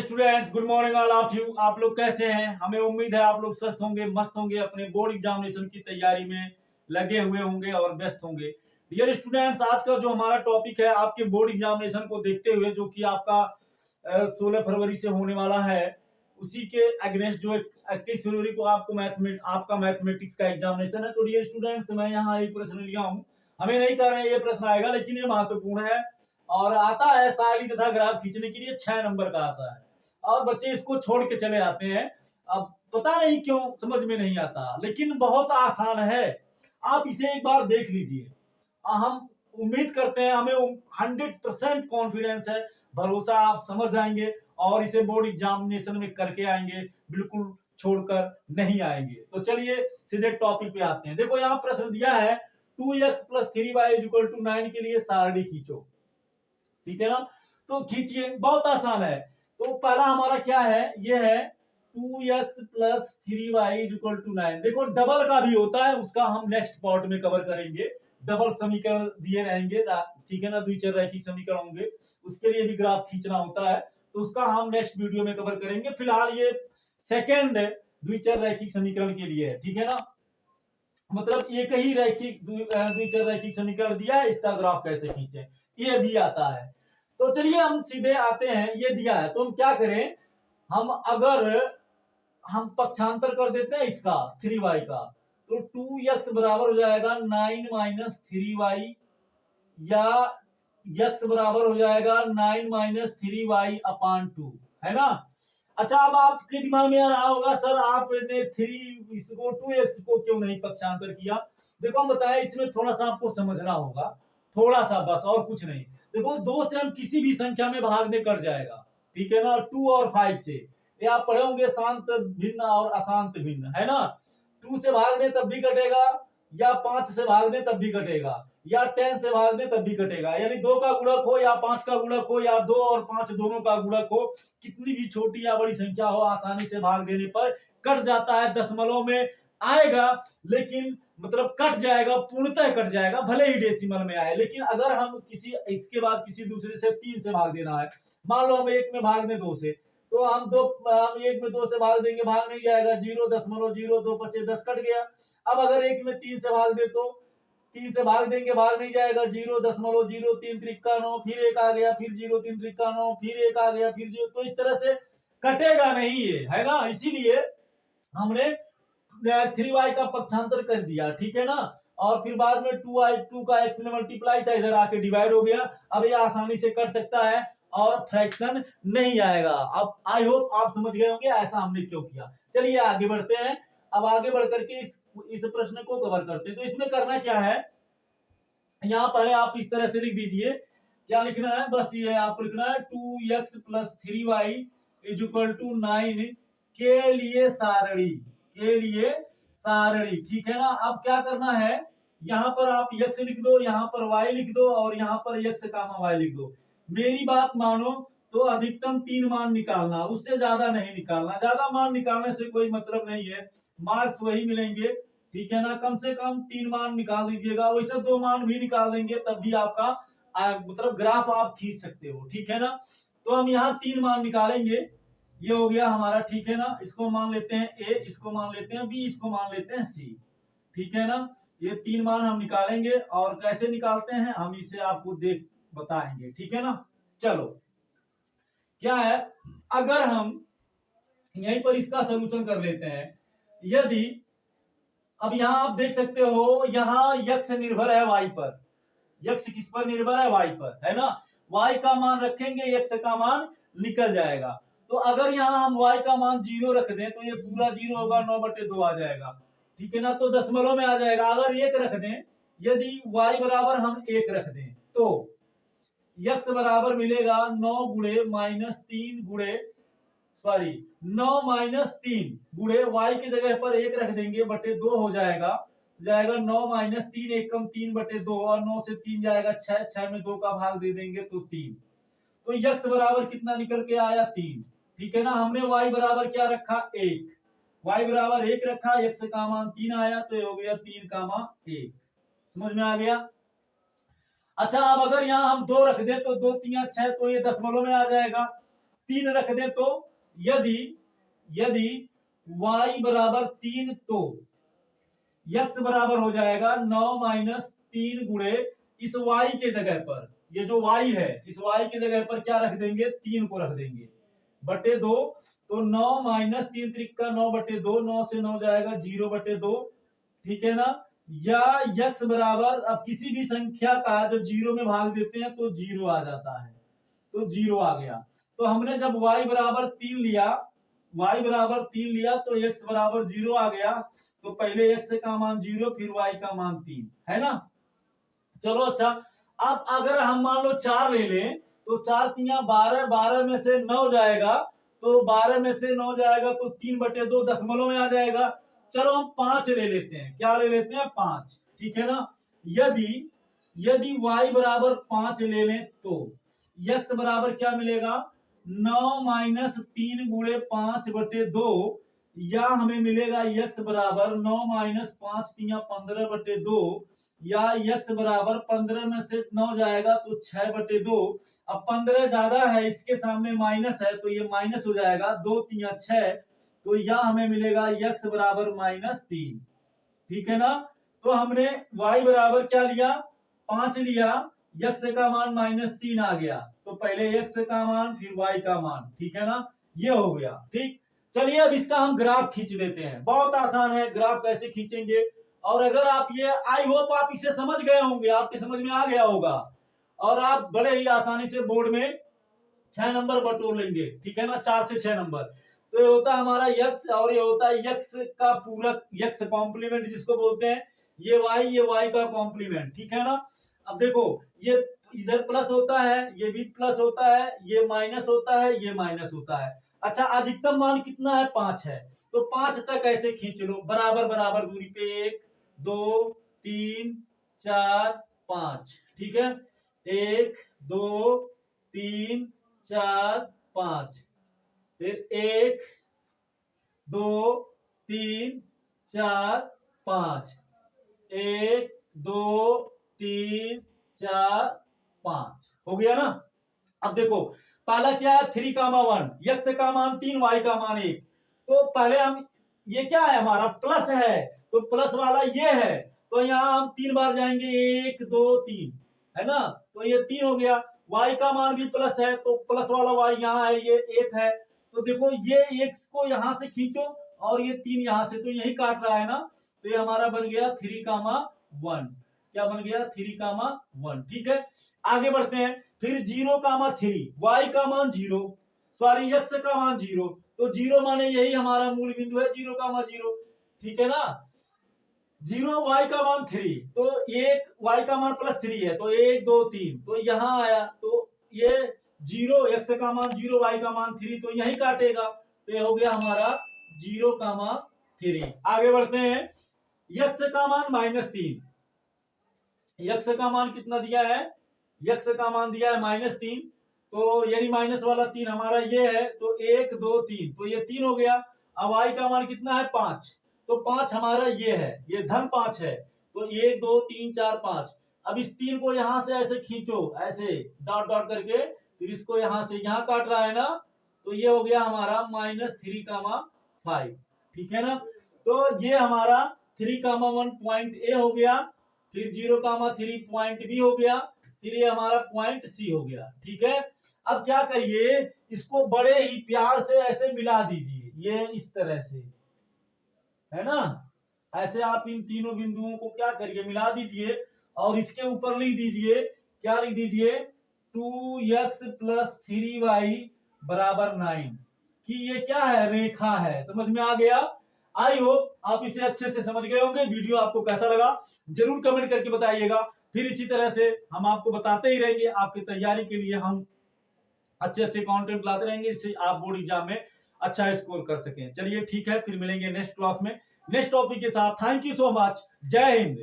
Students, good morning all of you. आप लोग कैसे हैं? हमें उम्मीद है आप लोग स्वस्थ होंगे, मस्त होंगे, अपने बोर्ड एग्जामिनेशन की तैयारी में लगे हुए होंगे और व्यस्त होंगे। डियर स्टूडेंट्स, आज का जो हमारा टॉपिक है आपके बोर्ड एग्जामिनेशन को देखते हुए, जो कि आपका 16 फरवरी से होने वाला है, उसी के अगेंस्ट जो 31 फरवरी को आपका मैथमेटिक्स का एग्जामिनेशन है। तो डियर स्टूडेंट्स, मैं यहाँ एक प्रश्न लिया हूँ। हमें नहीं कह रहे हैं ये प्रश्न आएगा, लेकिन ये महत्वपूर्ण है और आता है सारणी तथा ग्राफ खींचने के लिए 6 नंबर का आता है और बच्चे इसको छोड़ के चले आते हैं। अब पता नहीं क्यों, समझ में नहीं आता, लेकिन बहुत आसान है। आप इसे एक बार देख लीजिए। हम उम्मीद करते हैं, हमें 100% कॉन्फिडेंस है, भरोसा आप समझ जाएंगे और इसे बोर्ड एग्जामिनेशन में करके आएंगे, बिल्कुल छोड़कर नहीं आएंगे। तो चलिए सीधे टॉपिक पे आते हैं। देखो यहाँ प्रश्न दिया है 2x + 3y = 9 के लिए सारणी खींचो। ठीक है ना? तो खींचिए, बहुत आसान है। तो पहला हमारा क्या है, ये है 2x + 3y = 9। देखो डबल का भी होता है, उसका हम नेक्स्ट पार्ट में कवर करेंगे। डबल समीकरण दिए रहेंगे, ठीक है ना, द्विचर रैखिक समीकरण होंगे, उसके लिए भी ग्राफ खींचना होता है, तो उसका हम नेक्स्ट वीडियो में कवर करेंगे। फिलहाल ये सेकेंड द्विचर रैखिक समीकरण के लिए है, ठीक है ना। मतलब एक ही द्विचर रैखिक समीकरण दिया है, इसका ग्राफ कैसे खींचे ये भी आता है। तो चलिए हम सीधे आते हैं, ये दिया है तो हम क्या करें, हम पक्षांतर कर देते हैं इसका 3y का, तो 2x बराबर हो जाएगा 9 - 3y, या x बराबर हो जाएगा 9 - 3y/2, है ना। अच्छा, अब आपके दिमाग में आ रहा होगा सर आपने 2x को क्यों नहीं पक्षांतर किया। देखो हम बताएं, इसमें थोड़ा सा आपको समझना होगा, थोड़ा सा बस, और कुछ नहीं। देखो 2 से हम किसी भी संख्या में भाग दे कर जाएगा, ठीक है ना। 2 और 5 से, ये आप पढ़े होंगे शांत भिन्न और अशांत भिन्न, है ना। 2 से भाग दे तब भी कटेगा, या 5 से भाग दे तब भी कटेगा, या 10 से भाग दे तब भी कटेगा। यानी 2 का गुणक हो या 5 का गुणक हो या 2 और 5 दोनों का गुणक हो, कितनी भी छोटी या बड़ी संख्या हो, आसानी से भाग देने पर कट जाता है। दशमलव में आएगा, लेकिन मतलब कट जाएगा, पूर्णतः कट जाएगा, भले ही डेसिमल में आए। लेकिन अगर हम इसके बाद किसी दूसरे से 3 से भाग देना है, मान लो हम 1 में भाग दें 2 से, तो हम 1 में 2 से भाग देंगे, भाग नहीं जाएगा, 0.02 बचे 10, कट गया। अब अगर 1 में 3 से भाग दे तो 3 से भाग देंगे, भाग नहीं जाएगा, 0.03 त्रिका 9, फिर 1 आ गया, फिर 0.3 त्रिका 9, फिर 1 आ गया, फिर 0। तो इस तरह से कटेगा नहीं ये, है ना। इसीलिए हमने 3y का पक्षांतर कर दिया, ठीक है ना। और फिर बाद में 2 का x में मल्टीप्लाई था, इधर आके डिवाइड हो गया। अब ये आसानी से कर सकता है और फ्रैक्शन नहीं आएगा। अब आई होप आप समझ गए होंगे ऐसा हमने क्यों किया। चलिए आगे बढ़ते हैं। अब आगे बढ़ करके इस प्रश्न को कवर करते हैं। तो इसमें करना क्या है, यहाँ पहले आप इस तरह से लिख दीजिए, क्या लिखना है, बस ये आपको लिखना है 2x + 3y = 9 के लिए सारणी, ठीक है ना। अब क्या करना है, यहाँ पर आप x लिख दो, यहाँ पर y लिख दो और यहाँ पर x, y लिख दो। मेरी बात मानो तो अधिकतम 3 मान निकालना, उससे ज्यादा नहीं निकालना। ज्यादा मान निकालने से कोई मतलब नहीं है, मार्क्स वही मिलेंगे, ठीक है ना। कम से कम 3 मान निकाल दीजिएगा, वैसे 2 मान भी निकाल देंगे तब भी आपका मतलब ग्राफ आप खींच सकते हो, ठीक है ना। तो हम यहाँ 3 मान निकालेंगे, ये हो गया हमारा, ठीक है ना। इसको मान लेते हैं ए, इसको मान लेते हैं बी, इसको मान लेते हैं सी, ठीक है ना। ये 3 मान हम निकालेंगे और कैसे निकालते हैं हम इसे आपको देख बताएंगे, ठीक है ना। चलो क्या है, अगर हम यहीं पर इसका सोल्यूशन कर लेते हैं। यदि अब यहाँ आप देख सकते हो, यहाँ x निर्भर है y पर, x किस पर निर्भर है, y पर, है ना। y का मान रखेंगे, x का मान निकल जाएगा। तो अगर यहाँ हम y का मान 0 रख दें तो ये पूरा 0 होगा, 9/2 आ जाएगा, ठीक है ना। तो दशमलव में आ जाएगा। अगर 1 रख दें, यदि y बराबर हम 1 रख दें तो x बराबर मिलेगा 9 - 3 9 - 3 गुणे y की जगह पर 1 रख देंगे, बटे 2 हो जाएगा। 9 - 3 एकम 3/2 और 9 से 3 जाएगा 6, 6 में 2 का भाग दे देंगे तो 3। तो x बराबर कितना निकल के आया, 3, ठीक है ना। हमने y बराबर क्या रखा, 1, y बराबर 1 रखा, x का मान 3 आया, तो ये हो गया 3, 1। समझ में आ गया। अच्छा, अब अगर यहाँ हम 2 रख दें तो 2 × 3 = 6, तो ये दशमलव में आ जाएगा। 3 रख दें तो यदि यदि y बराबर 3 तो x बराबर हो जाएगा 9 माइनस 3 गुणे इस y के जगह पर, ये जो y है इस y की जगह पर क्या रख देंगे, 3 को रख देंगे बटे 2। तो 9 माइनस 3 त्रिका 9 बटे 2, 9 से 9 जाएगा 0 बटे 2, ठीक है ना। या x बराबर, अब किसी भी संख्या का जब 0 में भाग देते हैं तो 0 आ जाता है, तो 0 आ गया। तो हमने जब y बराबर 3 लिया, y बराबर 3 लिया तो x बराबर 0 आ गया। तो पहले x का मान 0 फिर y का मान 3 है ना। चलो अच्छा, अब अगर हम मान लो 4 ले लें तो 4 तिया 12, 12 में से 9 जाएगा, तो 12 में से 9 जाएगा तो 3 बटे 2 दशमलव में आ जाएगा। चलो हम 5 ले लेते हैं, क्या ले लेते हैं, 5, ठीक है ना। यदि y बराबर 5 ले लें तो x बराबर क्या मिलेगा, 9 माइनस 3 गुणे 5 बटे 2, या हमें मिलेगा x बराबर 9 माइनस 5 तिया 15 बटे 2, या x बराबर 15 में से 9 जाएगा तो 6 बटे 2। अब 15 ज्यादा है, इसके सामने माइनस है तो ये माइनस हो जाएगा, 2 तिया 6, तो यह हमें मिलेगा x बराबर -3, ठीक है ना। तो हमने y बराबर क्या लिया, 5 लिया, x का मान -3 आ गया, तो पहले x का मान फिर y का मान, ठीक है ना, ये हो गया। ठीक, चलिए अब इसका हम ग्राफ खींच लेते हैं, बहुत आसान है ग्राफ कैसे खींचेंगे। और अगर आप ये, आई होप आप इसे समझ गए होंगे, आपके समझ में आ गया होगा, और आप बड़े ही आसानी से बोर्ड में 6 नंबर बटोर लेंगे, ठीक है ना, 4 से 6 नंबर। तो ये होता है हमारा x, और ये होता है x का पूरक, x कॉम्प्लीमेंट जिसको बोलते हैं, ये y का कॉम्प्लीमेंट, ठीक है ना। अब देखो ये इधर प्लस होता है, ये भी प्लस होता है, ये माइनस होता है, ये माइनस होता है। अच्छा, अधिकतम मान कितना है, 5 है, तो 5 तक ऐसे खींच लो, बराबर बराबर दूरी पे, 1 2 3 4 5, ठीक है, 1 2 3 4 5, फिर 1 2 3 4 5, 1 2 3 4 5, हो गया ना। अब देखो पहला क्या है, 3,1, x का मान 3, y का मान 1, तो पहले हम, ये क्या है हमारा प्लस है, तो प्लस वाला ये है, तो यहाँ हम 3 बार जाएंगे, 1 2 3, है ना, तो ये 3 हो गया। y का मान भी प्लस है, तो प्लस वाला y यहाँ है, ये 1 है, तो देखो ये x को यहाँ से खींचो और ये 3 यहाँ से, तो यही काट रहा है ना, तो ये हमारा बन गया 3,1, क्या बन गया, 3,1, ठीक है। आगे बढ़ते हैं, फिर 0,3, y का मान 0, सॉरी x का मान 0, तो 0 माने यही हमारा मूल बिंदु है, 0,0, ठीक है ना। 0 y का मान 3, तो 1 y का मान +3 है, तो 1 2 3, तो यहाँ आया, तो ये 0, x का मान 0, y का मान 3, तो यही काटेगा, तो ये हो गया हमारा 0,3। आगे बढ़ते हैं, x का मान -3, x का मान कितना दिया है, x का मान दिया है -3, तो यानी माइनस वाला 3 हमारा ये है, तो 1 2 3, तो ये 3 हो गया। अब y का मान कितना है, 5, तो 5 हमारा ये है, ये धन 5 है, तो 1 2 3 4 5। अब इस 3 को यहां से ऐसे खींचो, ऐसे डॉट डॉट करके, फिर इसको यहां से यहाँ काट रहा है ना, तो ये हो गया हमारा -3,5, ठीक है ना। तो ये हमारा 3,1 पॉइंट ए हो गया, फिर 0,3 पॉइंट बी हो गया, फिर ये हमारा पॉइंट सी हो गया, ठीक है। अब क्या करिए, इसको बड़े ही प्यार से ऐसे मिला दीजिए, ये इस तरह से, है ना, ऐसे आप इन तीनों बिंदुओं को क्या करिए, मिला दीजिए, और इसके ऊपर लिख दीजिए, क्या लिख दीजिए, 2x + 3y = 9, कि ये क्या है, रेखा है। समझ में आ गया, आई होप आप इसे अच्छे से समझ गए होंगे। वीडियो आपको कैसा लगा जरूर कमेंट करके बताइएगा, फिर इसी तरह से हम आपको बताते ही रहेंगे, आपकी तैयारी के लिए हम अच्छे अच्छे कंटेंट लाते रहेंगे, इससे आप बोर्ड एग्जाम में अच्छा स्कोर कर सकें। चलिए ठीक है, फिर मिलेंगे नेक्स्ट क्लास में नेक्स्ट टॉपिक के साथ। थैंक यू सो मच, जय हिंद।